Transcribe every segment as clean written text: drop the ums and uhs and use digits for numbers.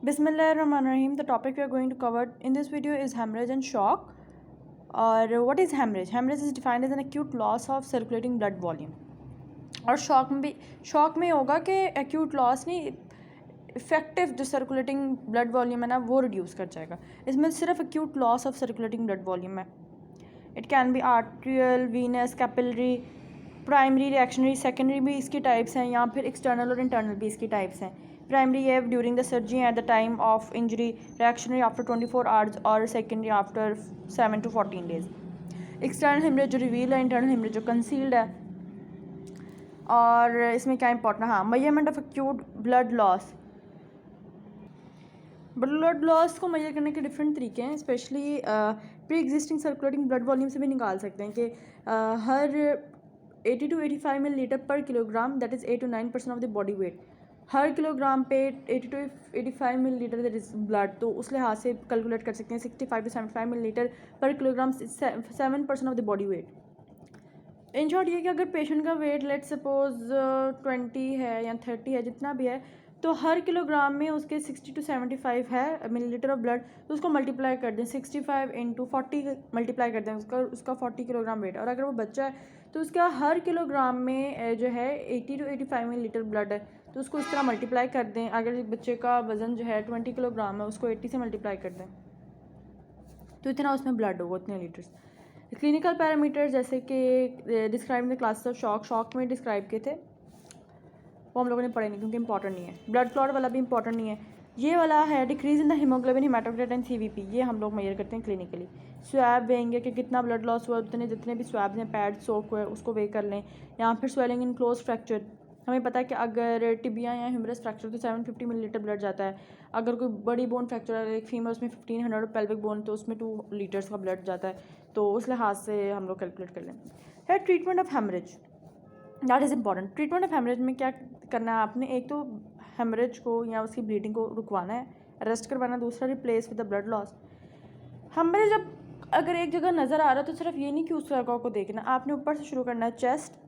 Bismillahirrahmanirrahim. The topic we are going to cover in this video is hemorrhage and shock. Or what is hemorrhage? Hemorrhage is defined as an acute loss of circulating blood volume. और shock में होगा कि acute loss नहीं, effective जो circulating blood volume है ना वो reduce कर जाएगा. इसमें सिर्फ acute loss of circulating blood volume है. It can be arterial, venous, capillary, primary, reactionary, secondary भी इसकी टाइप्स हैं, या फिर एक्सटर्नल और इंटरनल भी इसकी टाइप्स हैं. प्राइमरी है during the surgery at the time of injury, reactionary after 24 hours और secondary after 7 to 14 days. External haemorrhage जो रिवील है, इंटरनल हेमरेज जो कंसील्ड है. और इसमें क्या इंपॉर्टेंट, हाँ, measurement of acute blood loss. Blood loss को मेजर करने के डिफरेंट तरीके हैं. Specially pre existing circulating blood volume से भी निकाल सकते हैं कि हर 80 to 85 मिलीलीटर पर kilogram, that is 8 to 9% of the body weight. Her kilogram पे 80 to 85 millilitre that is blood. तो उस लिहाज से कैलकुलेट कर सकते हैं 65 to 75 मिलीलीटर पर kilogram, 7% of the body weight. In short ये कि अगर पेशेंट का वेट लेट सपोज 20 है या 30 है, जितना भी है, तो हर किलोग्राम में उसके 60 to 75 है मिलीलीटर ऑफ ब्लड. तो उसको मल्टीप्लाई कर दें 65 into 40 मल्टीप्लाई कर दें उसका 40 किलोग्राम वेट. और अगर वो बच्चा है तो उसका हर किलोग्राम में जो है 80 to 85 मिलीलीटर ब्लड है. तो उसको इस तरह मल्टीप्लाई कर दें. अगर बच्चे का वज़न जो है 20 किलोग्राम है, उसको 80 से मल्टीप्लाई कर दें तो इतना उसमें ब्लड होगा, उतने लीटर्स. क्लिनिकल पैरामीटर्स जैसे कि describe the classes of shock में डिस्क्राइब किए थे, वो हम लोगों ने पढ़े नहीं क्योंकि इंपॉर्टेंट नहीं है. ब्लड क्लॉट वाला भी इंपॉर्टेंट नहीं है. ये वाला है decrease in the haemoglobin, haematocrit and CVP. ये हम लोग मेजर करते हैं क्लिनिकली. स्वैब वेंगे कि कितना ब्लड लॉस हुआ, जितने भी स्वैब्स हैं, पैड सोक हुए, उसको वे कर लें. या फिर स्वेलिंग इन क्लोज फ्रैक्चर. हमें पता है कि अगर टिबिया या ह्यूमरस फ्रैक्चर तो 750 मिलीलीटर ब्लड जाता है. अगर कोई बड़ी बोन फ्रैक्चर है, एक फीमर, उसमें 1500, पेल्विक बोन तो उसमें 2 लीटर्स का ब्लड जाता है. तो उस लिहाज से हम लोग कैलकुलेट कर लें. है treatment of haemorrhage, that is important. Treatment of haemorrhage में क्या करना है आपने? एक तो हेमरेज को या उसकी ब्लीडिंग को रुकवाना है, अरेस्ट करवाना. दूसरा replace with the blood loss. Haemorrhage जब अगर एक जगह नज़र आ रहा है तो सिर्फ ये नहीं कि उस जगह को देखना, आपने ऊपर से शुरू करना है. चेस्ट,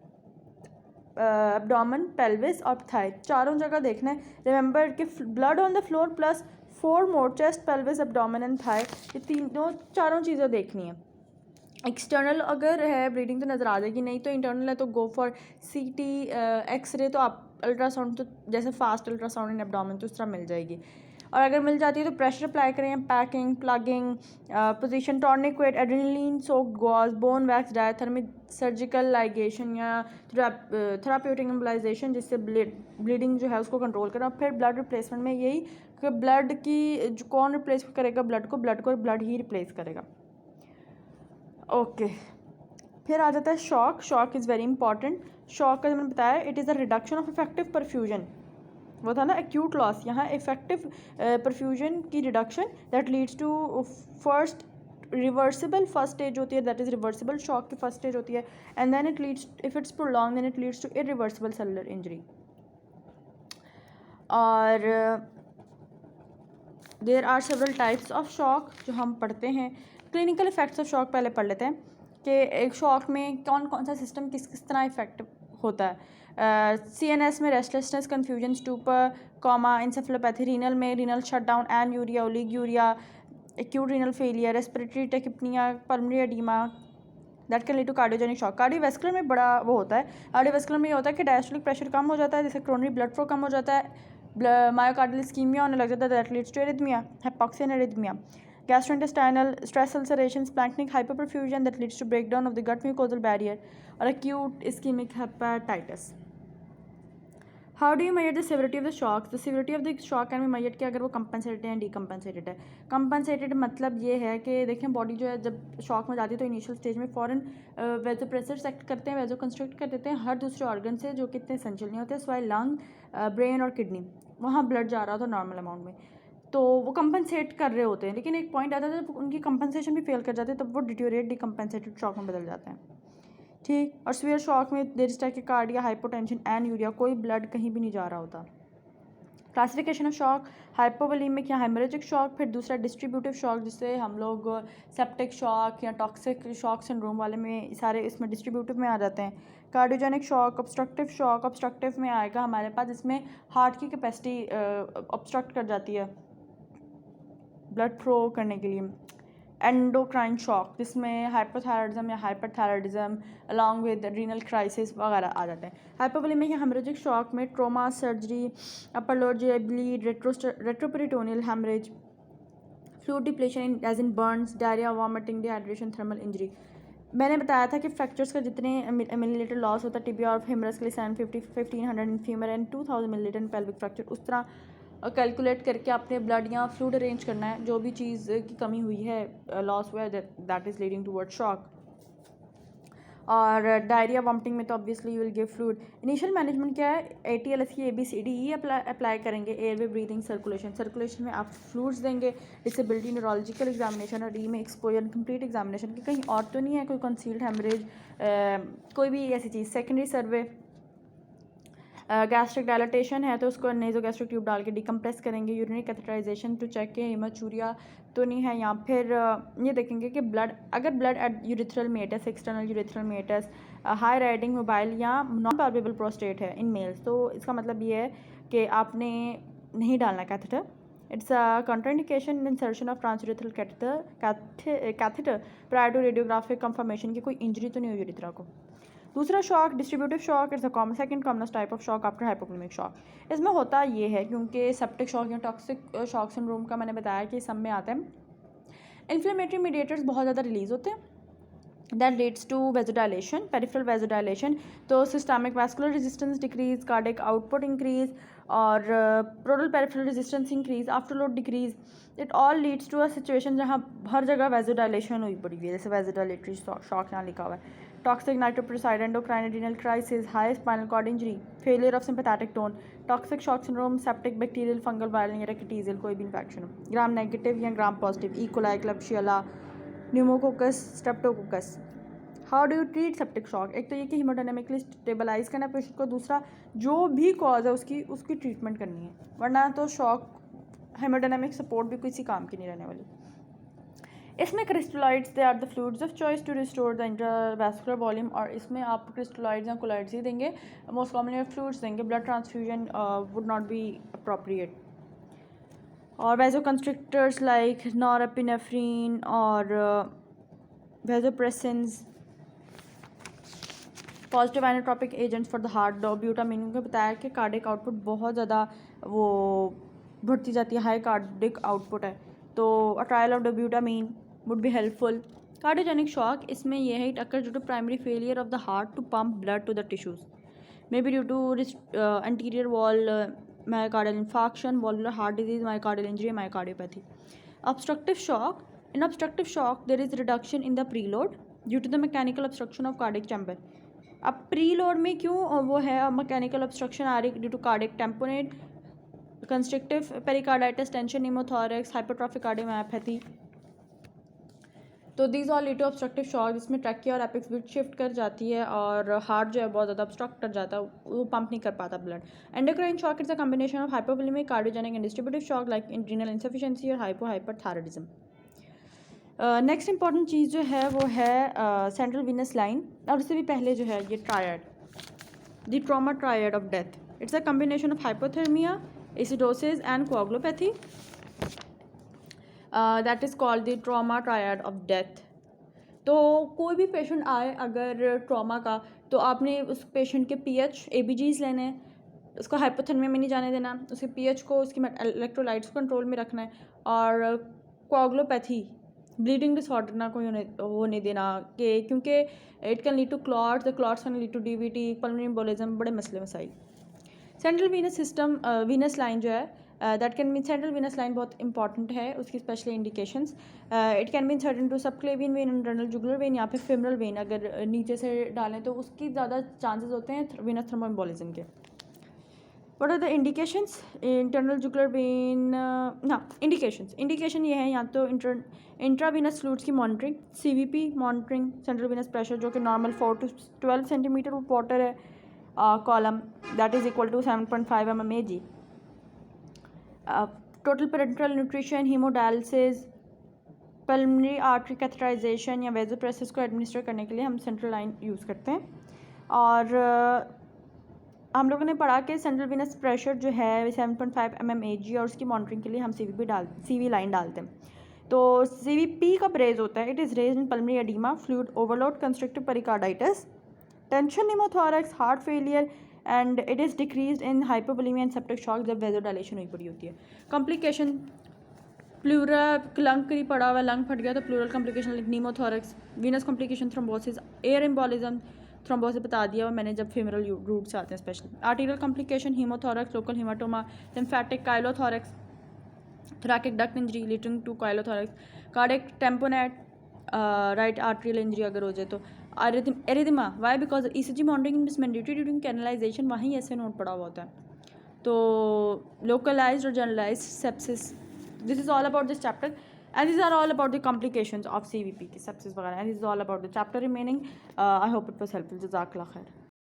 एब्डोमेन, पेल्विस और थाई, चारों जगह देखना है. रिमेंबर कि blood on the floor plus 4 more, chest, pelvis, abdomen and thigh, ये चारों चीज़ें देखनी है. एक्सटर्नल अगर है ब्लीडिंग तो नज़र आ जाएगी, नहीं तो इंटरनल है तो गो फॉर CT, एक्सरे. तो आप अल्ट्रासाउंड तो जैसे फास्ट अल्ट्रासाउंड इन एब्डोमेन तो उस तरह मिल जाएगी. और अगर मिल जाती है तो प्रेशर अप्लाई करें, packing, plugging, position, tourniquet, adrenaline soaked gauze, bone wax, diathermic, surgical ligation या थेराप्यूटिक एम्बोलाइजेशन, जिससे ब्लीडिंग जो है उसको कंट्रोल करना. फिर ब्लड रिप्लेसमेंट में यही कि ब्लड की कौन रिप्लेस करेगा ब्लड को ब्लड ही रिप्लेस करेगा. ओके फिर आ जाता है shock. Shock is very important. Shock का मैंने बताया, it is the reduction of effective perfusion. वो था ना एक्यूट लॉस, यहाँ इफेक्टिव परफ्यूजन की reduction that leads to first reversible. First stage होती है दैट इज़ रिवर्सिबल शॉक की फर्स्ट स्टेज होती है. And then it leads, if it's prolong then it leads to irreversible cellular injury. और there are several types of shock जो हम पढ़ते हैं. क्लिनिकल इफेक्ट्स ऑफ शॉक पहले पढ़ लेते हैं कि एक शॉक में कौन कौन सा सिस्टम किस किस तरह इफेक्ट होता है. CNS में restlessness, confusion, stupor, coma, encephalopathy. Renal में renal shutdown, anuria, oliguria, acute renal failure, respiratory tachypnoea, pulmonary oedema, that can lead to cardiogenic shock. Cardiovascular में बड़ा वो होता है. कार्डियोवैस्कुलर में ये होता है कि डायस्टोलिक प्रेशर कम हो जाता है, जैसे कोरोनरी ब्लड फ्लो कम हो जाता है, मायोकार्डियल इस्कीमिया होने लग जाता है, that leads to arrhythmia, hypoxia and arrhythmia. Gastrointestinal stress ulcerations, splanchnic hyperperfusion that leads to breakdown of the gut mucosal barrier, or acute ischemic hepatitis. How do you measure the severity of the shock? The severity of the shock can be measured कि अगर वो compensated है decompensated है. compensated मतलब ये है कि देखें बॉडी जो है जब शॉक में जाती है तो इनिशियल स्टेज में फ़ौरन वेजोप्रेसर सेक्ट करते हैं, वेजो कंस्ट्रक्ट कर देते हैं हर दूसरे ऑर्गन से जो कि इतने एसेंशियल नहीं होते, स्वाई लंग, ब्रेन और किडनी. वहाँ ब्लड जा रहा होता नॉर्मल अमाउंट में, तो वो कंपनसेट कर रहे होते हैं. लेकिन एक पॉइंट आता है जब उनकी कंपनसेशन भी फेल कर जाते हैं तब वो डिटोरिएट डिकम्पनसेटेड शॉक में बदल जाते हैं. ठीक. और सीवियर शॉक में देर इज टैकिकार्डिया, हाइपोटेंशन, एनयूरिया, कोई ब्लड कहीं भी नहीं जा रहा होता. क्लासिफिकेशन ऑफ शॉक, हाइपोवोलेमिक या हेमरेजिक शॉक. फिर दूसरा डिस्ट्रीब्यूटिव शॉक, जिससे हम लोग सेप्टिक शॉक या टॉक्सिक शॉक सिंड्रोम वाले में सारे इसमें डिस्ट्रीब्यूटिव में आ जाते हैं. Cardiogenic shock, obstructive shock, obstructive में आएगा हमारे पास, इसमें हार्ट की कैपेसिटी ऑब्स्ट्रक्ट कर जाती है. ब्लड फ्लो करने के लिए। एंडोक्राइन शॉक, जिसमें हाइपोथायराइडिज्म या hyperthyroidism along with renal crisis वगैरह आ जाते हैं। हाइपोवोलेमिक या हेमरेजिक शॉक में trauma, surgery, upper lower GI bleed, retroperitoneal haemorrhage, fluid depletion as in burns, diarrhoea, vomiting, dehydration, thermal injury. मैंने बताया था कि फ्रैक्चर्स का जितने मिलीलीटर लॉस होता है टिबिया और फेमरस के लिए 1500 in femur and 2000 millilitre in pelvic fracture, उस तरह कैलकुलेट करके अपने ब्लड या फ्लूइड अरेंज करना है। जो भी चीज़ की कमी हुई है, लॉस हुआ है, that is leading toward shock. और डायरिया वॉमिटिंग में तो obviously you will give fluid. Initial management क्या है, ATLS की ABCDE अप्लाई करेंगे। एयरवे, ब्रीदिंग, सर्कुलेशन में आप फ्लूइड्स देंगे। डिसेबिलिटी, न्यूरोलॉजिकल एग्जामिनेशन और में एक्सपोजर, कंप्लीट एग्जामिनेशन कि कहीं और तो नहीं है कोई कंसील्ड हेमरेज, कोई भी ऐसी चीज़। सेकेंडरी सर्वे, गैस्ट्रिक डायलिटेशन है तो उसको नेजो गैस्ट्रिक ट्यूब डाल के डिकम्प्रेस करेंगे। यूरिनरी कैथेटराइजेशन टू चेक के हिमाचूरिया तो नहीं है, या फिर ये देखेंगे कि अगर blood at urethral meatus, external urethral meatus, high riding mobile या नॉन पाल्पेबल प्रोस्टेट है इन मेल्स, तो इसका मतलब ये है कि आपने नहीं डालना catheter. It's a contraindication insertion of transurethral catheter prior to radiographic confirmation की कोई इंजरी तो नहीं हुई यूरिथ्रा को। दूसरा shock, distributive shock, it's a second commonest type of shock after hypovolaemic shock. इसमें होता ये है, क्योंकि सेप्टिक शॉक या टॉक्सिक शॉक सिंड्रोम का मैंने बताया कि सब में आता है, इन्फ्लेमेटरी मीडिएटर्स बहुत ज़्यादा रिलीज़ होते हैं, that leads to vasodilation, peripheral vasodilation, तो systemic vascular resistance decrease, cardiac output increase और pleural peripheral resistance increase, afterload decrease, it all leads to a situation जहाँ हर जगह vasodilation हुई पड़ी हुई है, जैसे vasodilatory shock यहाँ लिखा हुआ है। toxic nitroprusside, endocrine adrenal crisis, high spinal cord injury, failure of sympathetic tone, toxic shock syndrome, septic, bacterial, fungal, viral या rickettsial कोई भी infection हो, gram negative या gram positive, E. coli, Klebsiella, pneumococcus, Streptococcus. How do you treat septic shock? एक तो ये कि haemodynamically stabilise करना है पेशेंट को, दूसरा जो भी कॉज है उसकी ट्रीटमेंट करनी है, वरना तो शॉक हीमोडायनेमिक सपोर्ट भी किसी काम की नहीं रहने वाली। इसमें crystalloids they are the fluids of choice to restore the intravascular volume, और इसमें आप क्रिस्टलाइड्स या कोलाइड्स ही देंगे, मोस्ट कॉमनली फ्लूइड्स देंगे। Blood transfusion would not be appropriate. और वैसोकंस्ट्रिक्टर्स लाइक नॉरएपिनेफ्रिन और vasopressins, positive inotropic agents for the heart, butamine को बताया कि कार्डिक आउटपुट बहुत ज़्यादा वो बढ़ती जाती है, हाई कार्डिक आउटपुट है, तो a trial of butamine would be helpful. Cardiogenic shock, इसमें यह है, it occurs due to primary failure of the heart to pump blood to the tissues, may be due to anterior wall myocardial infarction, valvular heart disease, myocardial injury, myocardiopathy. Obstructive shock, in obstructive shock there is reduction in the preload due to the mechanical obstruction of cardiac chamber. अब preload में क्यों वो है mechanical obstruction आ रही, due to cardiac tamponade, constrictive pericarditis, tension, pneumothorax, hypertrophic cardiomyopathy, तो these all lead to obstructive shock, जिसमें trachea और एपिक्स बीट शिफ्ट कर जाती है और हार्ट जो है बहुत ज़्यादा ऑब्स्ट्रक्ट कर जाता है, वो पंप नहीं कर पाता blood. Endocrine shock is a combination of hypovolaemic, cardiogenic and distributive shock like adrenal insufficiency और हाइपरथायराइडिज्म। नेक्स्ट इंपॉर्टेंट चीज़ जो है वो है सेंट्रल वीनस लाइन, और उससे भी पहले जो है ये triad, the trauma triad of death. It's a combination of hypothermia, acidosis and coagulopathy, that is called the trauma triad of death. तो कोई भी पेशेंट आए अगर ट्रॉमा का, तो आपने उस पेशेंट के पीएच ABGs लेने हैं, उसको हाइपोथर्मिया में नहीं जाने देना, उसके पीएच को, उसकी इलेक्ट्रोलाइट्स कंट्रोल में रखना है, और कोआगुलोपैथी, ब्लीडिंग डिसऑर्डर ना कोई होने देना, कि क्योंकि it can lead to clots, the clots can lead to DVT, pulmonary embolism, बड़े मसले मसाइल। Central venous system, venous line जो है, that can mean, central venous line बहुत इंपॉर्टेंट है, उसकी specially indications, it can mean certain to subclavian vein, internal jugular vein या फिर फेमरल वेन, अगर नीचे से डालें तो उसकी ज़्यादा चांसेस होते हैं वीनस थ्रोम्बोएम्बोलिज्म के। What are the indications? Internal jugular vein, हाँ इंडिकेशन ये है, या तो इंट्रावीनस फ्लूइड्स की monitoring, CVP monitoring, central venous pressure जो कि नॉर्मल 4 to 12 सेंटीमीटर वाटर है, column that is equal to 7.5 mmHg, total parenteral nutrition, haemodialysis, pulmonary artery catheterization या वेजोप्रेसिस को एडमिनिस्टर करने के लिए हम सेंट्रल लाइन यूज़ करते हैं। और हम लोगों ने पढ़ा कि सेंट्रल वेनस प्रेशर जो है 7.5 mmHg और उसकी मॉनिटरिंग के लिए हम CV लाइन डालते हैं। तो CVP कब रेज होता है? It is raise in pulmonary oedema, fluid overload, constrictive pericarditis, tension pneumothorax, heart failure, and it is decrease in hypovolaemia and septic shock जब वेज़ोडाइलेशन हुई पड़ी होती है। कॉम्प्लिकेशन प्लूरा लंग करी पड़ा हुआ, लंग फट गया तो pleural complication like pneumothorax, venous complication, thrombosis, air embolism, thrombosis बता दिया और मैंने जब फेमरल रूट से आते हैं specially. Arterial complication haemothorax, local haematoma, lymphatic, chylothorax, thoracic duct injury leading to chylothorax, cardiac tamponade, right arterial injury अगर हो जाए तो arrhythmia. Why? Because ECG monitoring is mandatory during canalization, वहीं ऐसे नोट पड़ा हुआ होता है। तो लोकलाइज्ड और generalised sepsis, this is all about this chapter and these are all about the complications of CVP की sepsis वगैरह, and this is all about the chapter remaining. I hope it was helpful. जज़ाकल्लाह खैर।